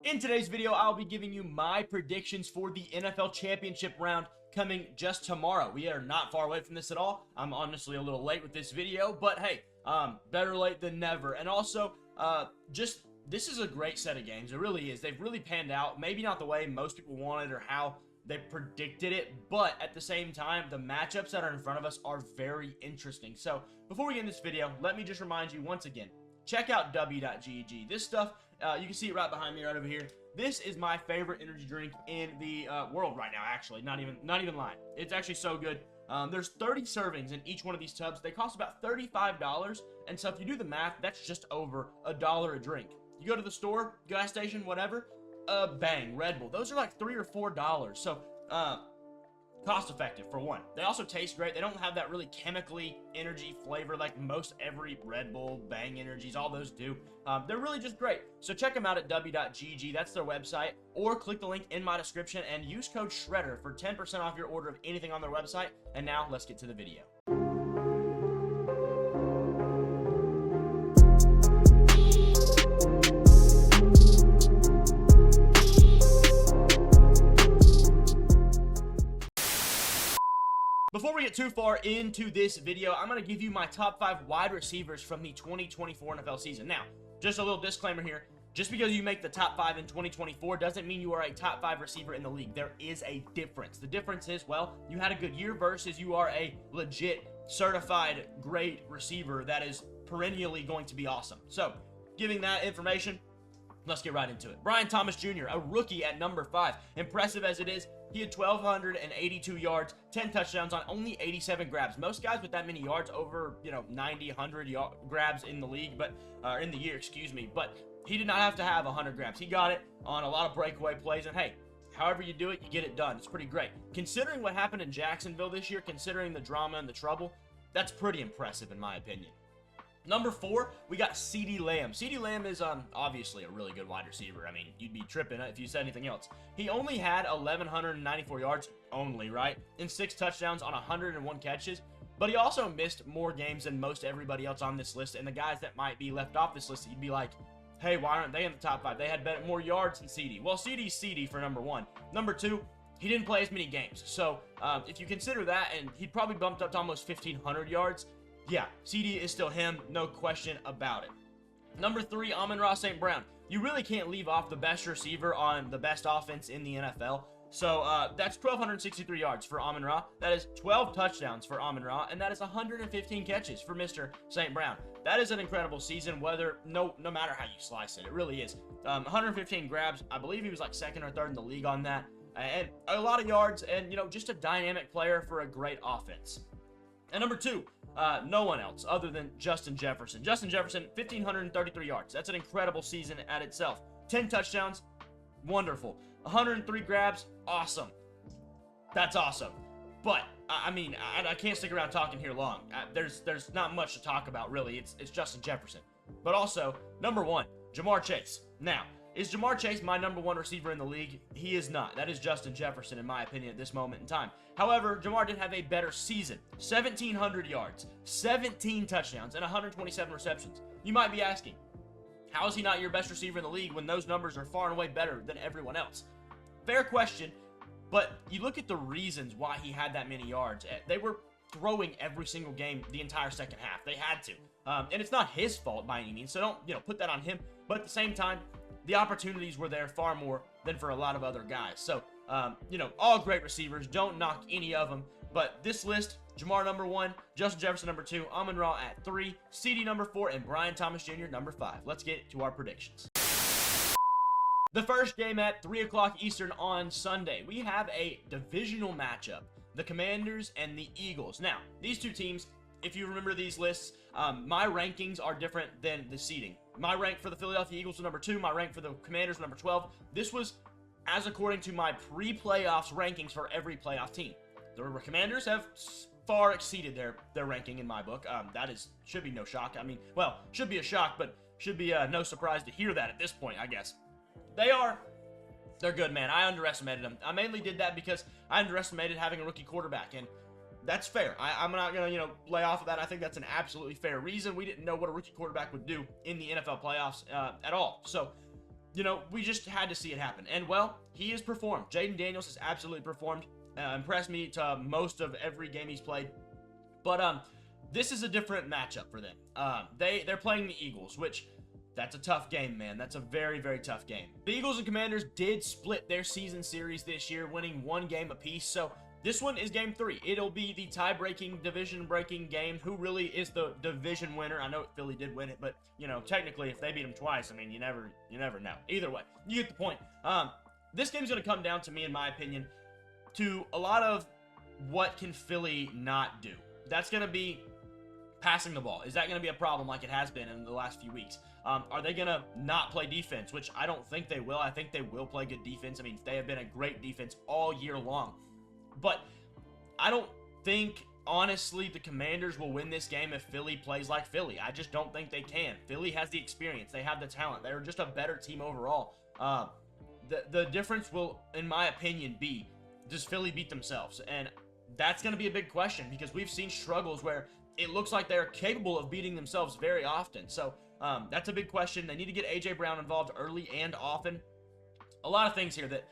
In today's video, I'll be giving you my predictions for the NFL Championship round coming just tomorrow. We are not far away from this at all. I'm honestly a little late with this video, but hey, better late than never. And also, this is a great set of games. It really is. They've really panned out. Maybe not the way most people wanted or how they predicted it, but at the same time, the matchups that are in front of us are very interesting. So before we get in this video, let me just remind you once again, check out w.gg. This stuff, you can see it right behind me, right over here. This is my favorite energy drink in the world right now, actually. Not even lying. It's actually so good. There's 30 servings in each one of these tubs. They cost about $35, and so if you do the math, that's just over $1 a drink. You go to the store, gas station, whatever, bang, Red Bull. Those are like $3 or $4. So, cost effective for one. They also taste great. They don't have that really chemically energy flavor like most every Red Bull, Bang Energies, all those do. They're really just great. So check them out at w.gg. That's their website. Or click the link in my description and use code SHREDDER for 10% off your order of anything on their website. And now let's get to the video. Before we get too far into this video, I'm going to give you my top 5 wide receivers from the 2024 NFL season. Now, just a little disclaimer here. Just because you make the top 5 in 2024 doesn't mean you are a top 5 receiver in the league. There is a difference. The difference is, well, you had a good year versus you are a legit, certified, great receiver that is perennially going to be awesome. So, giving that information, let's get right into it. Brian Thomas Jr., a rookie at number 5. Impressive as it is, he had 1,282 yards, 10 touchdowns on only 87 grabs. Most guys with that many yards, over 90, 100 grabs in the league, but in the year, excuse me. But he did not have to have 100 grabs. He got it on a lot of breakaway plays, and hey, however you do it, you get it done. It's pretty great. Considering what happened in Jacksonville this year, considering the drama and the trouble, that's pretty impressive in my opinion. Number 4, we got CeeDee Lamb. CeeDee Lamb is obviously a really good wide receiver. I mean, you'd be tripping if you said anything else. He only had 1,194 yards only, right? And 6 touchdowns on 101 catches. But he also missed more games than most everybody else on this list. And the guys that might be left off this list, you'd be like, hey, why aren't they in the top 5? They had more yards than CeeDee. Well, CeeDee's CeeDee for number 1. Number 2, he didn't play as many games. So if you consider that, and he'd probably bumped up to almost 1,500 yards, yeah, CeeDee is still him, no question about it. Number 3, Amon-Ra St. Brown. You really can't leave off the best receiver on the best offense in the NFL. So that's 1,263 yards for Amon-Ra. That is 12 touchdowns for Amon-Ra, and that is 115 catches for Mr. St. Brown. That is an incredible season, no matter how you slice it. It really is. 115 grabs. I believe he was like 2nd or 3rd in the league on that. And a lot of yards, and just a dynamic player for a great offense. And number 2, no one else other than Justin Jefferson. Justin Jefferson, 1,533 yards. That's an incredible season at itself. 10 touchdowns, wonderful. 103 grabs, awesome. That's awesome. But, I mean, I can't stick around talking here long. There's not much to talk about, really. It's Justin Jefferson. But also, number 1, Ja'Marr Chase. Now, is Ja'Marr Chase my number 1 receiver in the league? He is not. That is Justin Jefferson, in my opinion, at this moment in time. However, Ja'Marr did have a better season. 1,700 yards, 17 touchdowns, and 127 receptions. You might be asking, how is he not your best receiver in the league when those numbers are far and away better than everyone else? Fair question, but you look at the reasons why he had that many yards. They were throwing every single game the entire second half. They had to. And it's not his fault by any means, so don't put that on him. But at the same time, the opportunities were there far more than for a lot of other guys. So, all great receivers. Don't knock any of them. But this list, Ja'Marr number 1, Justin Jefferson number 2, Amon-Ra at 3, CeeDee number 4, and Brian Thomas Jr. number 5. Let's get to our predictions. The first game at 3 o'clock Eastern on Sunday. We have a divisional matchup. The Commanders and the Eagles. Now, these two teams, if you remember these lists, my rankings are different than the seeding. My rank for the Philadelphia Eagles was number 2. My rank for the Commanders was number 12. This was as according to my pre-playoffs rankings for every playoff team. The Commanders have far exceeded their ranking in my book. Should be no shock. I mean, well, should be a shock, but should be no surprise to hear that at this point, I guess. They're good, man. I underestimated them. I mainly did that because I underestimated having a rookie quarterback, and that's fair. I'm not going to, lay off of that. I think that's an absolutely fair reason. We didn't know what a rookie quarterback would do in the NFL playoffs at all. So you know, we just had to see it happen. And, well, he has performed. Jayden Daniels has absolutely performed. Impressed me to most of every game he's played. But this is a different matchup for them. They're playing the Eagles, which that's a tough game, man. That's a very, very tough game. The Eagles and Commanders did split their season series this year, winning 1 game apiece. So this one is game 3. It'll be the tie-breaking, division-breaking game. Who really is the division winner? I know Philly did win it, but, you know, technically, if they beat them twice, I mean, you never know. Either way, you get the point. This game's going to come down to me, in my opinion, to a lot of what can Philly not do. That's going to be passing the ball. Is that going to be a problem like it has been in the last few weeks? Are they going to not play defense, which I don't think they will. I think they will play good defense. I mean, they have been a great defense all year long. But I don't think, honestly, the Commanders will win this game if Philly plays like Philly. I just don't think they can. Philly has the experience. They have the talent. They're just a better team overall. The difference will, in my opinion, be, does Philly beat themselves? And that's going to be a big question because we've seen struggles where it looks like they're capable of beating themselves very often. So that's a big question. They need to get A.J. Brown involved early and often. A lot of things here that,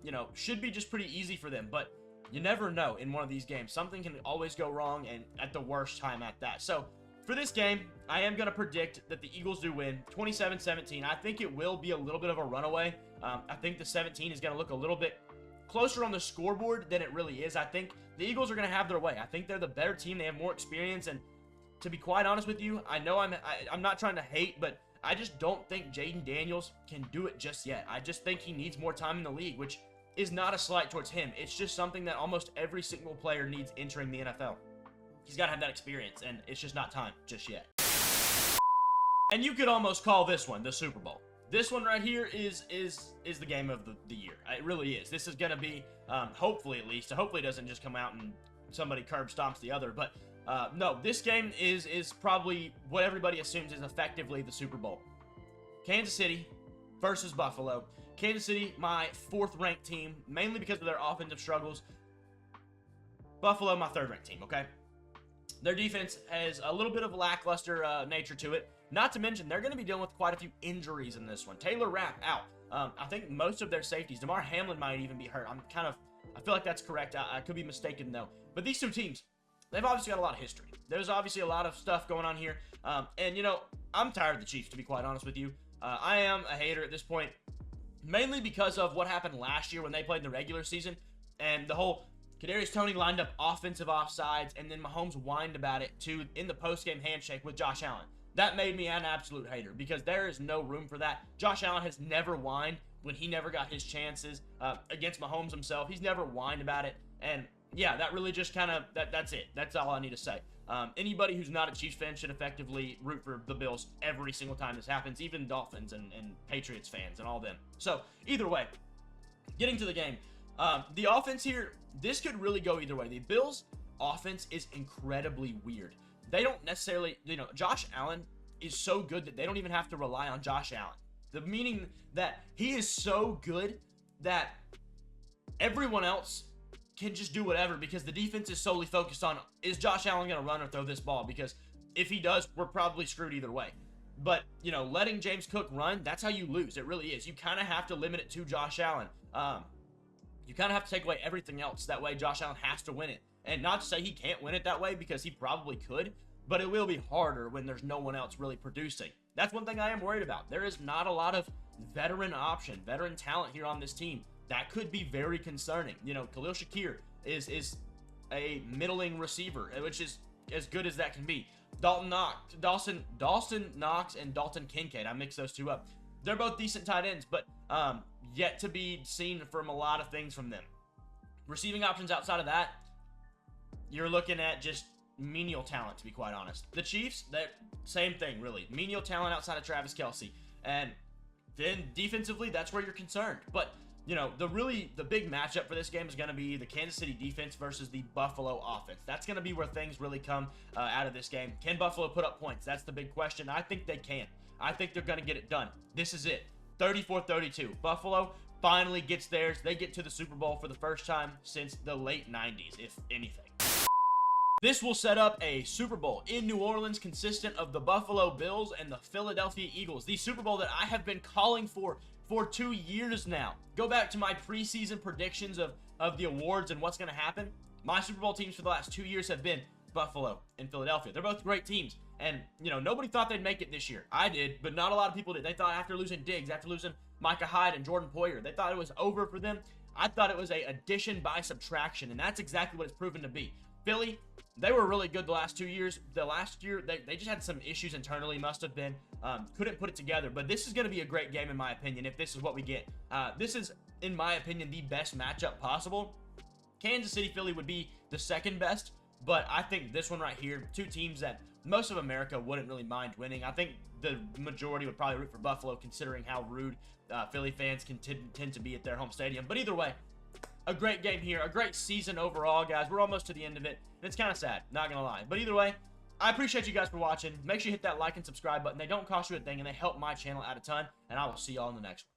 you know, should be just pretty easy for them. But you never know in one of these games. Something can always go wrong, and at the worst time at that. So for this game, I am going to predict that the Eagles do win 27-17. I think it will be a little bit of a runaway. I think the 17 is going to look a little bit closer on the scoreboard than it really is. I think the Eagles are going to have their way. I think they're the better team. They have more experience, and to be quite honest with you, I know I'm not trying to hate, but I just don't think Jayden Daniels can do it just yet. I just think he needs more time in the league, which is not a slight towards him. It's just something that almost every single player needs entering the NFL. He's got to have that experience, and it's just not time just yet. And you could almost call this one the Super Bowl. This one right here is the game of the year. It really is. This is going to be, hopefully at least, hopefully it doesn't just come out and somebody curb stomps the other, but no, this game is probably what everybody assumes is effectively the Super Bowl. Kansas City versus Buffalo. Kansas City, my 4th-ranked team, mainly because of their offensive struggles. Buffalo, my 3rd-ranked team, okay? Their defense has a little bit of a lackluster nature to it. Not to mention, they're going to be dealing with quite a few injuries in this one. Taylor Rapp out. I think most of their safeties. DeMar Hamlin might even be hurt. I feel like that's correct. I could be mistaken, though. But these two teams, they've obviously got a lot of history. There's obviously a lot of stuff going on here. And, you know, I'm tired of the Chiefs, to be quite honest with you. I am a hater at this point, mainly because of what happened last year when they played in the regular season. And the whole Kadarius Toney lined up offensive offsides, and then Mahomes whined about it, too, in the post-game handshake with Josh Allen. That made me an absolute hater because there is no room for that. Josh Allen has never whined when he never got his chances against Mahomes himself. He's never whined about it. And, yeah, that really just kind of, that's it. That's all I need to say. Anybody who's not a Chiefs fan should effectively root for the Bills every single time this happens, even Dolphins and Patriots fans and all them. So, either way, getting to the game. The offense here, this could really go either way. The Bills' offense is incredibly weird. They don't necessarily, you know, Josh Allen is so good that they don't even have to rely on Josh Allen. The meaning that he is so good that everyone else can just do whatever because the defense is solely focused on, is Josh Allen going to run or throw this ball? Because if he does, we're probably screwed either way. But, you know, letting James Cook run, that's how you lose. It really is. You kind of have to limit it to Josh Allen. You kind of have to take away everything else. That way Josh Allen has to win it. And not to say he can't win it that way because he probably could, but it will be harder when there's no one else really producing. That's one thing I am worried about. There is not a lot of veteran talent here on this team. That could be very concerning. You know, Khalil Shakir is a middling receiver, which is as good as that can be. Dawson Knox and Dalton Kincaid. I mixed those two up. They're both decent tight ends, but yet to be seen from a lot of things from them. Receiving options outside of that, you're looking at just menial talent, to be quite honest. The Chiefs, that same thing, really. Menial talent outside of Travis Kelce. And then defensively, that's where you're concerned. But, you know, the big matchup for this game is going to be the Kansas City defense versus the Buffalo offense. That's going to be where things really come out of this game. Can Buffalo put up points? That's the big question. I think they can. I think they're going to get it done. This is it. 34-32. Buffalo finally gets theirs. They get to the Super Bowl for the first time since the late 90s, if anything. This will set up a Super Bowl in New Orleans consistent of the Buffalo Bills and the Philadelphia Eagles. The Super Bowl that I have been calling for for 2 years now. Go back to my preseason predictions of the awards and what's going to happen. My Super Bowl teams for the last 2 years have been Buffalo and Philadelphia. They're both great teams. And, you know, nobody thought they'd make it this year. I did, but not a lot of people did. They thought after losing Diggs, after losing Micah Hyde and Jordan Poyer, they thought it was over for them. I thought it was a addition by subtraction, and that's exactly what it's proven to be. Philly, they were really good the last 2 years. The last year, they just had some issues internally, must have been. Couldn't put it together. But this is going to be a great game, in my opinion, if this is what we get. This is, in my opinion, the best matchup possible. Kansas City, Philly would be the second best, but I think this one right here, two teams that most of America wouldn't really mind winning. I think the majority would probably root for Buffalo, considering how rude Philly fans can tend to be at their home stadium. But either way, a great game here, a great season overall, guys. We're almost to the end of it, and it's kind of sad, not gonna lie. But either way, I appreciate you guys for watching. Make sure you hit that like and subscribe button. They don't cost you a thing, and they help my channel out a ton, and I will see y'all in the next one.